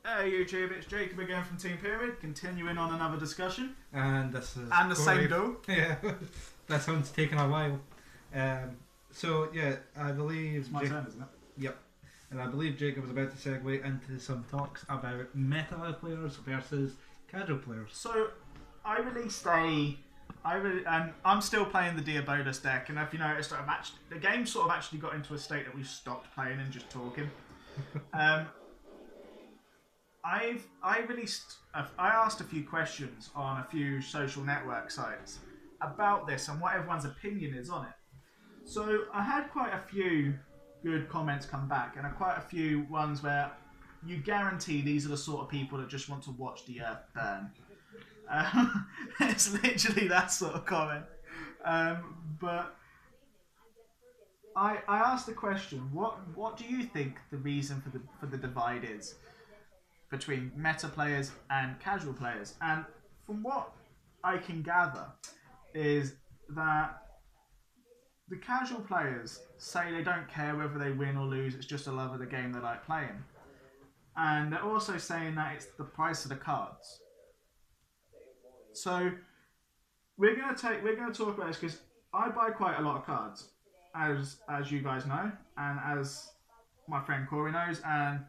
Hey YouTube, it's Jacob again from Team Pyramid, continuing on another discussion. And this is And the same duel. Yeah, this one's taken a while. So yeah, I believe It's my turn, isn't it? Yep. And I believe Jacob was about to segue into some talks about meta players versus casual players. So I released I'm still playing the Diabolus deck, and if you noticed, the game sort of actually got into a state that we stopped playing and just talking. I asked a few questions on a few social network sites about this and what everyone's opinion is on it. So I had quite a few good comments come back, and quite a few ones where you guarantee these are the sort of people that just want to watch the earth burn. It's literally that sort of comment. But I asked the question: what do you think the reason for the divide is between meta players and casual players? And from what I can gather is that the casual players say they don't care whether they win or lose, it's just a love of the game they like playing. And they're also saying that it's the price of the cards. So we're gonna talk about this because I buy quite a lot of cards, as you guys know, and as my friend Corey knows, and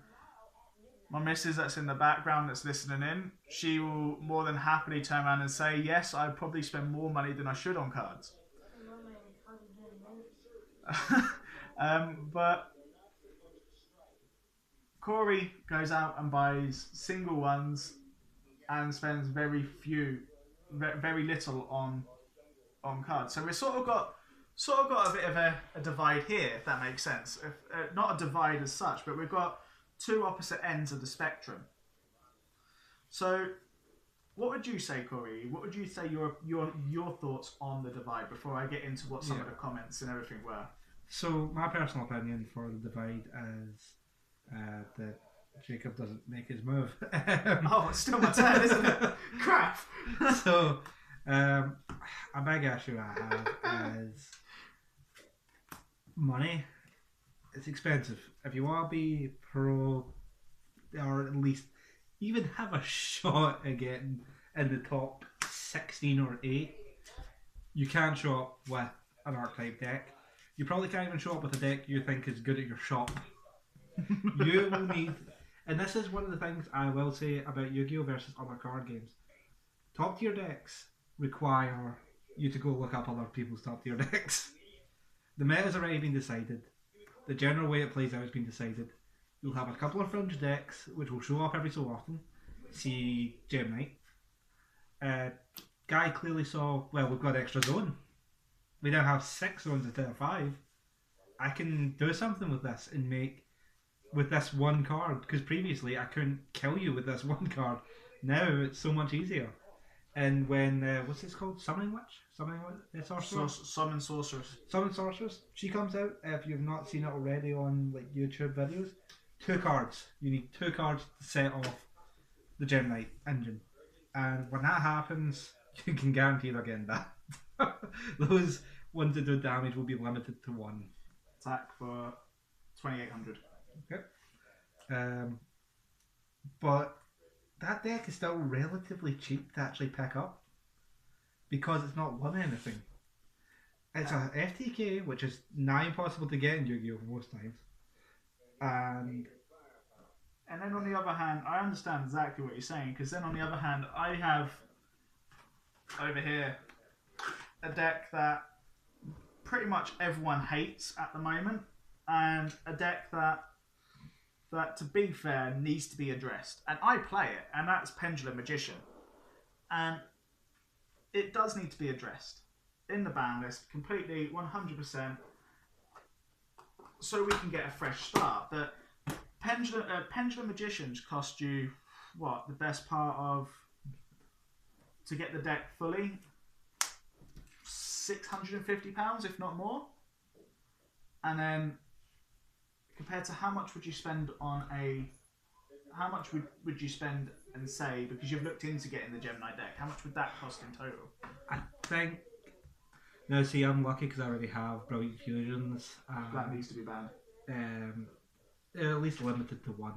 my missus that's in the background that's listening in, she will more than happily turn around and say, yes, I probably spend more money than I should on cards. But Corey goes out and buys single ones and spends very little on cards. So we've sort of got a bit of a divide here, if that makes sense. Not a divide as such, but we've got two opposite ends of the spectrum. So, what would you say, Corey? What would you say your thoughts on the divide before I get into what some of the comments and everything were? So, my personal opinion for the divide is that Jacob doesn't make his move. Oh, it's still my turn, isn't it? Crap! So, a big issue I have is money. It's expensive. If you want to be pro, or at least even have a shot at getting in the top 16 or 8, you can't show up with an archetype deck. You probably can't even show up with a deck you think is good at your shop. You will need, and this is one of the things I will say about Yu-Gi-Oh! Versus other card games. Top tier decks require you to go look up other people's top tier decks. The meta's already been decided. The general way it plays out has been decided. You'll have a couple of fringe decks which will show up every so often. See Gem Knight. Guy clearly saw, well, we've got extra zone. We now have 6 zones instead of 5. I can do something with this and make with this one card, because previously I couldn't kill you with this one card. Now it's so much easier. And when what's this called? Summoning Witch? Sorceress? Summon Sorceress. Summon Sorceress. She comes out, if you've not seen it already on like YouTube videos. 2 cards. You need 2 cards to set off the Gem Knight engine. And when that happens, you can guarantee they're getting that. Those ones that do damage will be limited to 1. Attack for 2,800. Okay. But that deck is still relatively cheap to actually pick up because it's not won anything. It's a FTK, which is nigh impossible to get in Yu-Gi-Oh! Most times. And then on the other hand, I understand exactly what you're saying, because then on the other hand, I have over here a deck that pretty much everyone hates at the moment, and a deck that to be fair needs to be addressed, and I play it, and that's Pendulum Magician, and it does need to be addressed in the ban list completely 100%, so we can get a fresh start. That Pendulum Magicians cost you what, the best part of, to get the deck fully, £650, if not more, and then compared to how much would you spend on how much would you spend and say, because you've looked into getting the Gem Knight deck, how much would that cost in total? I think, no, see, I'm lucky because I already have Brilliant Fusions. That needs to be banned. At least limited to 1.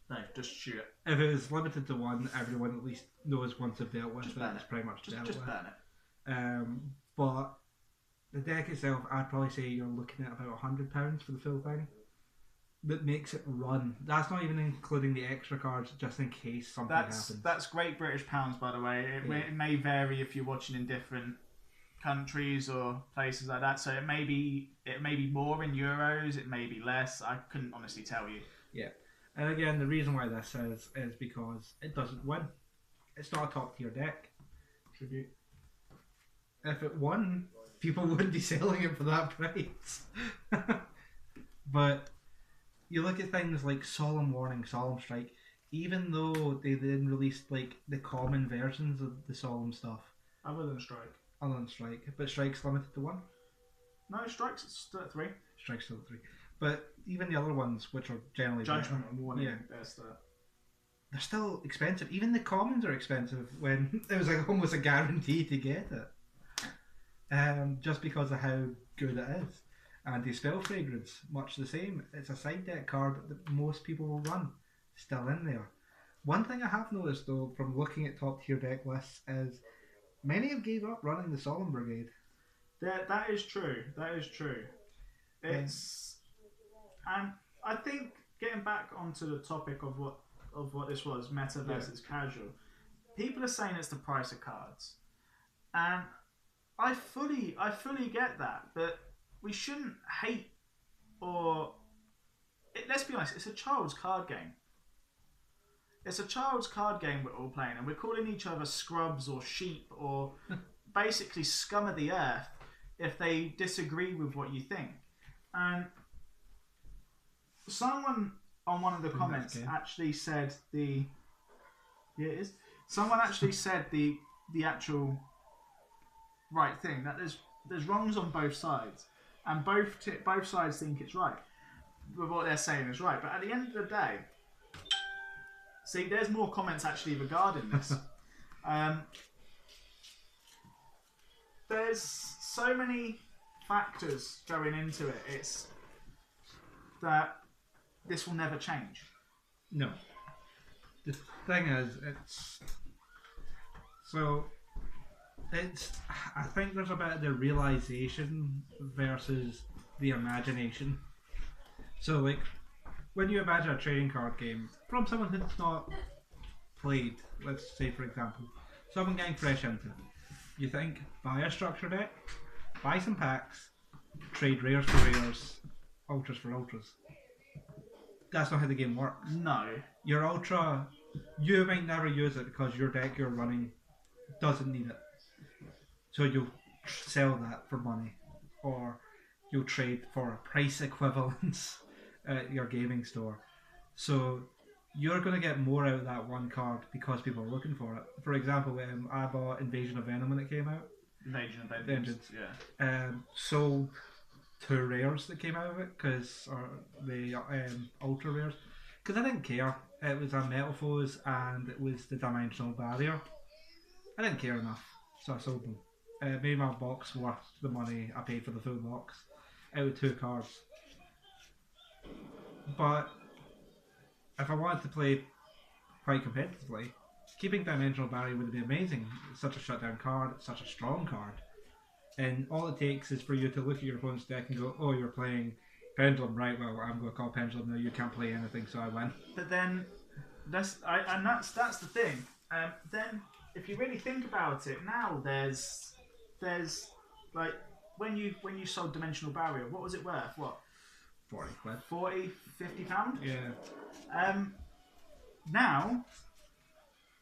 No, just shoot it. If it was limited to one, everyone at least knows once they've dealt with Just it. burn It's it. pretty much dealt Just with. burn it. But the deck itself, I'd probably say you're looking at about £100 for the full thing. That makes it run. That's not even including the extra cards, just in case something happens. That's Great British pounds, by the way. It may vary if you're watching in different countries or places like that. So it may be more in euros. It may be less. I couldn't honestly tell you. Yeah, and again, the reason why this is because it doesn't win. It's not a top tier deck. Tribute. If it won, people wouldn't be selling it for that price. But you look at things like Solemn Warning, Solemn Strike, even though they then released like the common versions of the Solemn stuff. Other than Strike. Other than Strike. But Strike's limited to one. No, Strike's still at 3. Strike's still at 3. But even the other ones, which are generally Judgment better, and Warning. yeah, They're they're still expensive. Even the commons are expensive when it was like almost a guarantee to get it. Just because of how good it is. And the Spell Fragrance, much the same. It's a side deck card that most people will run. Still in there. One thing I have noticed though, from looking at top tier deck lists, is many have gave up running the Solemn Brigade. That is true. That is true. It's and I think getting back onto the topic of what this was, meta versus casual, people are saying it's the price of cards, and I fully get that, but we shouldn't hate let's be honest, it's a child's card game. It's a child's card game we're all playing, and we're calling each other scrubs or sheep or basically scum of the earth if they disagree with what you think. And someone on one of the comments actually said someone actually said the actual right thing, that there's wrongs on both sides, and both sides think it's right with what they're saying is right. But at the end of the day, see, there's more comments actually regarding this. There's so many factors going into it. It's that this will never change. No. The thing is, I think there's a bit of the realization versus the imagination. So, like, when you imagine a trading card game from someone who's not played, let's say for example, someone getting fresh into it, you think, buy a structure deck, buy some packs, trade rares for rares, ultras for ultras. That's not how the game works. No. Your ultra, you might never use it because your deck you're running doesn't need it. So you'll sell that for money, or you'll trade for a price equivalence at your gaming store. So you're going to get more out of that one card because people are looking for it. For example, I bought Invasion of Venom when it came out. Invasion of Vengeance. Yeah. Sold 2 rares that came out of it, the ultra rares, because I didn't care. It was a Metalfoes and it was the Dimensional Barrier. I didn't care enough, so I sold them. It made my box worth the money I paid for the full box out of 2 cards. But if I wanted to play quite competitively, keeping Dimensional Barrier would be amazing. It's such a shutdown card, it's such a strong card. And all it takes is for you to look at your opponent's deck and go, oh, you're playing Pendulum, right, well, I'm going to call Pendulum now, you can't play anything, so I win. But then, that's the thing. Then, if you really think about it, now there's like, when you sold Dimensional Barrier, what was it worth? What? 40 quid. 40, 50 pound? Yeah. Now,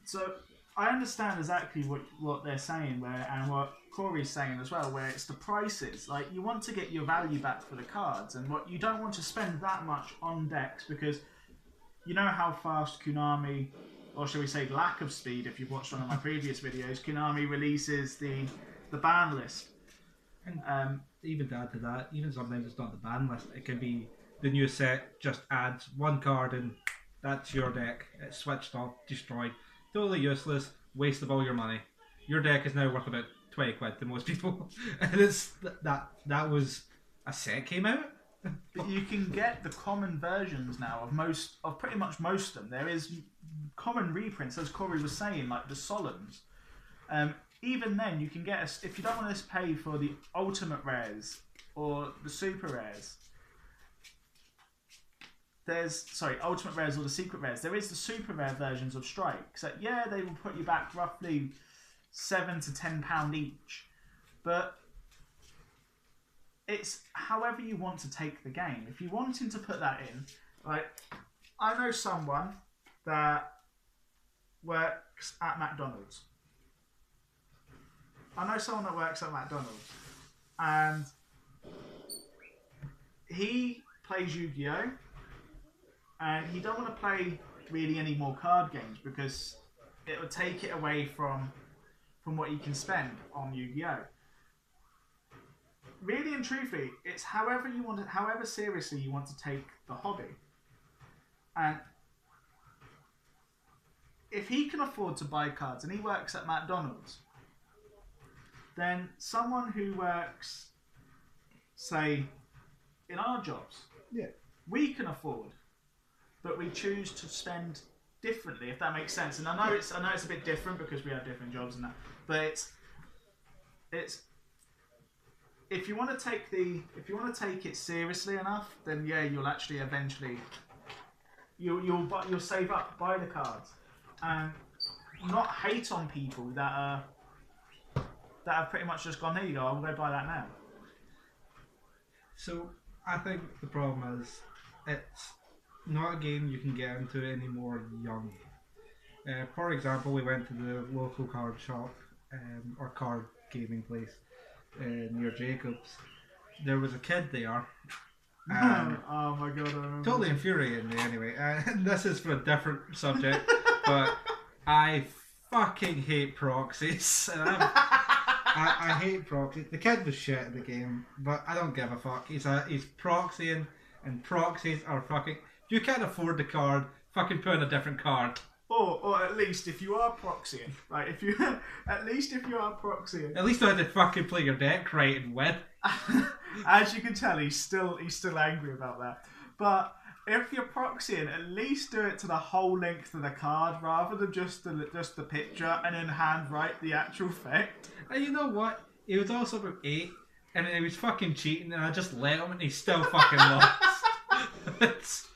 so I understand exactly what they're saying and what Corey's saying as well, where it's the prices. Like, you want to get your value back for the cards, and what you don't want to spend that much on decks, because you know how fast Konami, or shall we say lack of speed, if you've watched one of my previous videos, Konami releases the ban list. And even to add to that, even sometimes it's not the ban list, it can be the new set just adds 1 card and that's your deck. It's switched off, destroyed, totally useless, waste of all your money. Your deck is now worth about 20 quid to most people. And it's that was a set came out But you can get the common versions now of pretty much most of them. There is common reprints, as Corey was saying, like the Solons. Even then, you can get if you don't want to pay for the ultimate rares or the super rares. Ultimate rares or the secret rares. There is the super rare versions of Strike. So yeah, they will put you back roughly £7 to £10 each, but it's however you want to take the game. If you're wanting to put that in, like I know someone that works at McDonald's. And he plays Yu-Gi-Oh! And he don't want to play really any more card games because it would take it away from what you can spend on Yu-Gi-Oh! Really and truthfully, it's however seriously you want to take the hobby. And if he can afford to buy cards and he works at McDonald's, then someone who works, say, in our jobs, we can afford, but we choose to spend differently, if that makes sense. And I know it's a bit different because we have different jobs and that, but it's if you want to take it seriously enough, then yeah, you'll actually eventually you'll save up, buy the cards, and not hate on people that have pretty much just gone, there you go, I'll go buy that now. So I think the problem is it's not a game you can get into anymore young. For example, we went to the local card shop or card gaming place near Jacobs. There was a kid there. Oh my god! Totally infuriating me anyway. This is for a different subject, but I fucking hate proxies. I hate proxies. The kid was shit at the game, but I don't give a fuck. He's proxying, and proxies are fucking. If you can't afford the card, fucking put in a different card. Or at least if you are proxying, right? At least if you are proxying, at least you had to fucking play your deck right and win. As you can tell, he's still angry about that. But if you're proxying, at least do it to the whole length of the card rather than just the picture and then handwrite the actual effect. And you know what? He was also about 8, and he was fucking cheating, and I just let him, and he still fucking lost.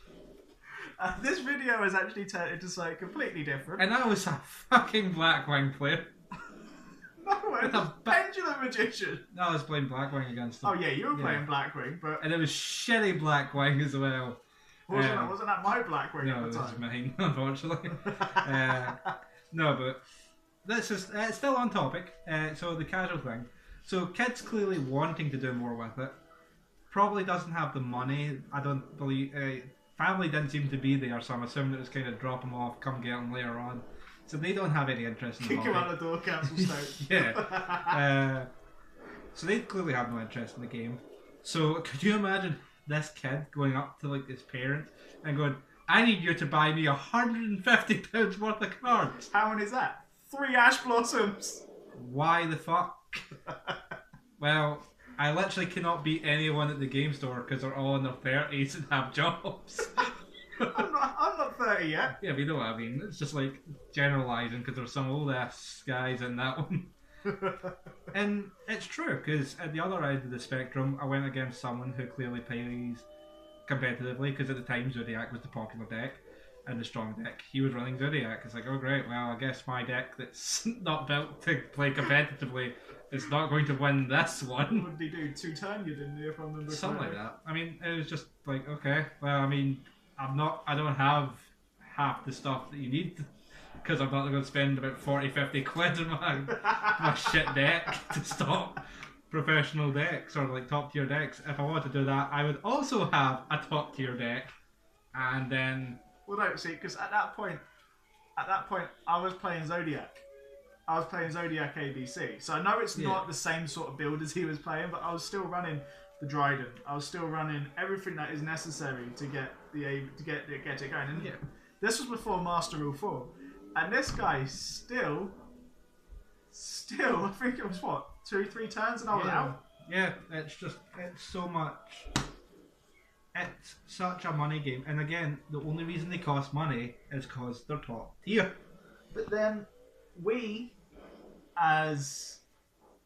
This video has actually turned into something completely different. And I was a fucking Blackwing player. No, it was Pendulum Magician. No, I was playing Blackwing against him. Oh yeah, you were playing Blackwing, but... And it was shitty Blackwing as well. Wasn't that my Blackwing at the time? No, it was mine, unfortunately. No, but this is still on topic. So the casual thing. So kids clearly wanting to do more with it. Probably doesn't have the money. I don't believe... family didn't seem to be there, so I'm assuming it was kind of drop them off, come get them later on. So they don't have any interest in the hobby. Kick him out the door, cancel state. Yeah. So they clearly have no interest in the game. So could you imagine this kid going up to like his parents and going, I need you to buy me £150 worth of cards. How many is that? 3 Ash Blossoms. Why the fuck? Well, I literally cannot beat anyone at the game store because they're all in their 30s and have jobs. I'm not 30 yet. Yeah, but you know what I mean. It's just like generalising because there's some old ass guys in that one. And it's true because at the other end of the spectrum, I went against someone who clearly plays competitively because at the time Zodiac was the popular deck and the strong deck. He was running Zodiac. It's like, oh great, well I guess my deck that's not built to play competitively is not going to win this one. What did he do? 2-turn you, didn't you, if I remember something like that. I mean, it was just like, okay, well I mean, I don't have half the stuff that you need because I'm not going to spend about 40-50 quid on my shit deck to stop professional decks or like top tier decks. If I wanted to do that, I would also have a top tier deck, and then. Well, no, see, because at that point, I was playing Zodiac. I was playing Zodiac ABC, so I know it's not the same sort of build as he was playing, but I was still running the Dryden. I was still running everything that is necessary to get it going. And this was before Master Rule 4, and this guy still, I think it was what 2-3 turns, and I was out. Yeah, it's so much. it's such a money game, and again, the only reason they cost money is because they're top tier. But then we, as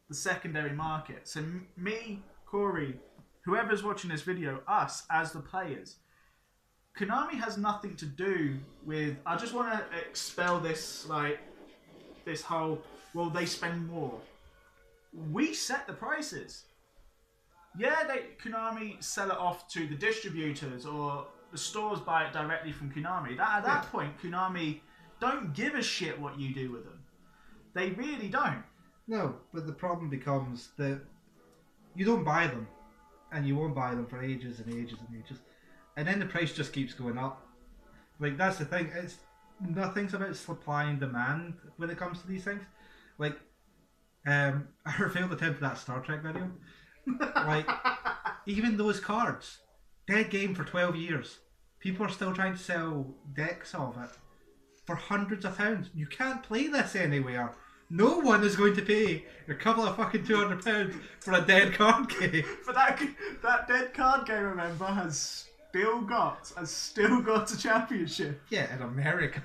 the secondary market, so me, Corey, whoever's watching this video, us as the players, Konami has nothing to do with. I just want to expel this, like, this whole, well, they spend more. We set the prices. Yeah, Konami sell it off to the distributors, or the stores buy it directly from Konami. At that point, Konami don't give a shit what you do with them. They really don't. No, but the problem becomes that you don't buy them, and you won't buy them for ages and ages and ages, and then the price just keeps going up. Like, that's the thing. It's nothing's about supply and demand when it comes to these things. Like, I failed attempt at that Star Trek video. Like, even those cards, dead game for 12 years. People are still trying to sell decks of it for hundreds of pounds. You can't play this anywhere. No one is going to pay a couple of fucking £200 for a dead card game. But that dead card game, remember, has still got a championship. Yeah, in America.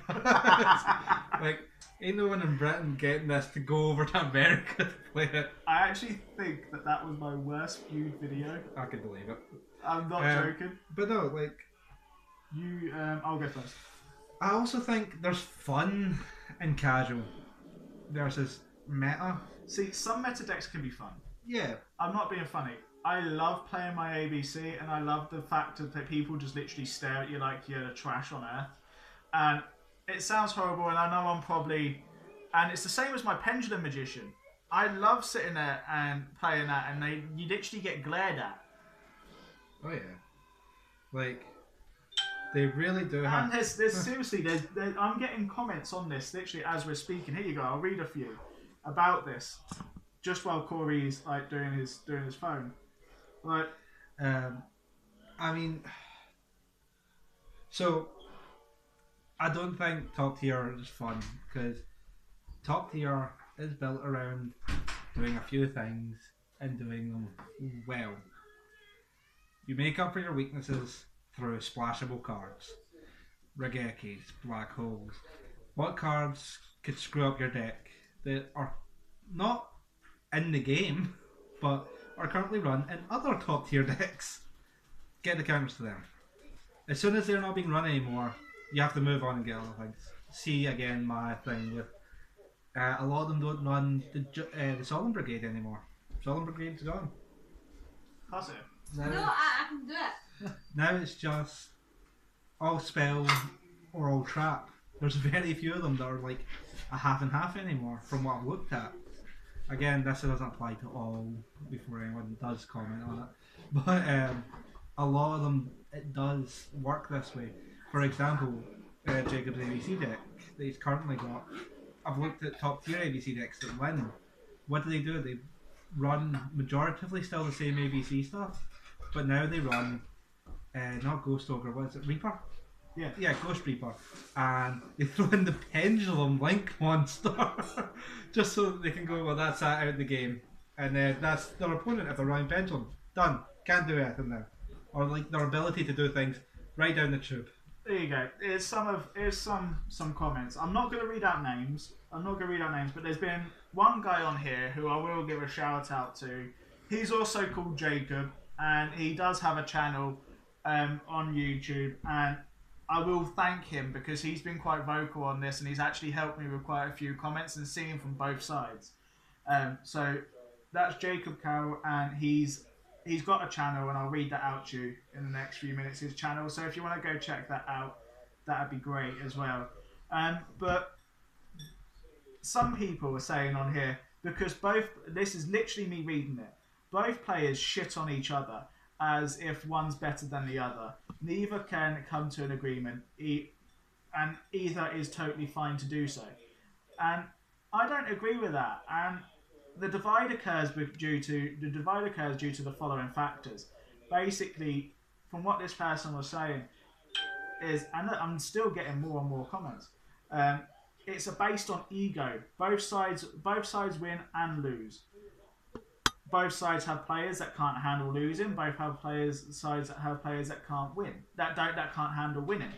Like, ain't no one in Britain getting this to go over to America to play it. I actually think that was my worst viewed video. I can believe it. I'm not joking. But no, like... I'll go first. I also think there's fun in casual versus meta. See, some meta decks can be fun. Yeah. I'm not being funny. I love playing my ABC, and I love the fact that people just literally stare at you like you're the trash on earth. And it sounds horrible, and I know I'm probably... And it's the same as my Pendulum Magician. I love sitting there and playing that, and you literally get glared at. Oh yeah. Like, they really do have... And there's seriously, I'm getting comments on this literally as we're speaking. Here you go, I'll read a few about this. Just while Corey's like doing his phone. Like, I mean, so I don't think top tier is fun, because top tier is built around doing a few things and doing them well. You make up for your weaknesses through splashable cards, Regekis, black holes. What cards could screw up your deck that are not in the game, but are currently run in other top tier decks? Get the counters to them. As soon as they're not being run anymore, you have to move on and get other things. See again my thing with a lot of them don't run the Solemn Brigade anymore. Solemn Brigade's gone. That's it. No, I can do it. Now it's just all spell or all trap. There's very few of them that are like a half and half anymore from what I've looked at. Again, this doesn't apply to all before anyone does comment on it. But a lot of them, it does work this way. For example, Jacob's ABC deck that he's currently got. I've looked at top tier ABC decks that win. What do? They run majoritively still the same ABC stuff, but now they run not Ghost Ogre, what is it, Reaper? Yeah, Ghost Reaper, and they throw in the Pendulum Link monster just so that they can go, well, that's that out of the game, and then that's their opponent if they're running Pendulum. Done. Can't do anything now. Or like their ability to do things right down the tube. There you go. Here's some comments. I'm not going to read out names. But there's been one guy on here who I will give a shout out to. He's also called Jacob, and he does have a channel on YouTube, and I will thank him because he's been quite vocal on this, and he's actually helped me with quite a few comments and seeing from both sides. So that's Jacob Carroll, and he's got a channel, and I'll read that out to you in the next few minutes, his channel. So if you want to go check that out, that'd be great as well. But some people are saying on here, because this is literally me reading it, both players shit on each other as if one's better than the other. Neither can come to an agreement, and either is totally fine to do so. And I don't agree with that. And the divide occurs due to the following factors. Basically, from what this person was saying is, and I'm still getting more and more comments. It's based on ego. Both sides win and lose. both sides have players that can't handle losing. Both have sides that have players that can't win. That can't handle winning.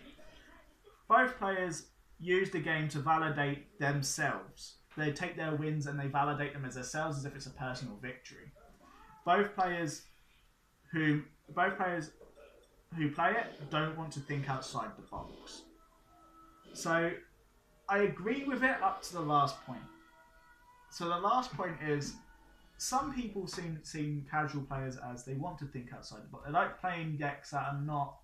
Both players use the game to validate themselves. They take their wins and they validate them as themselves as if it's a personal victory. Both players who play it don't want to think outside the box. So I agree with it up to the last point. So the last point is some people seem casual players as they want to think outside the box. They like playing decks that are not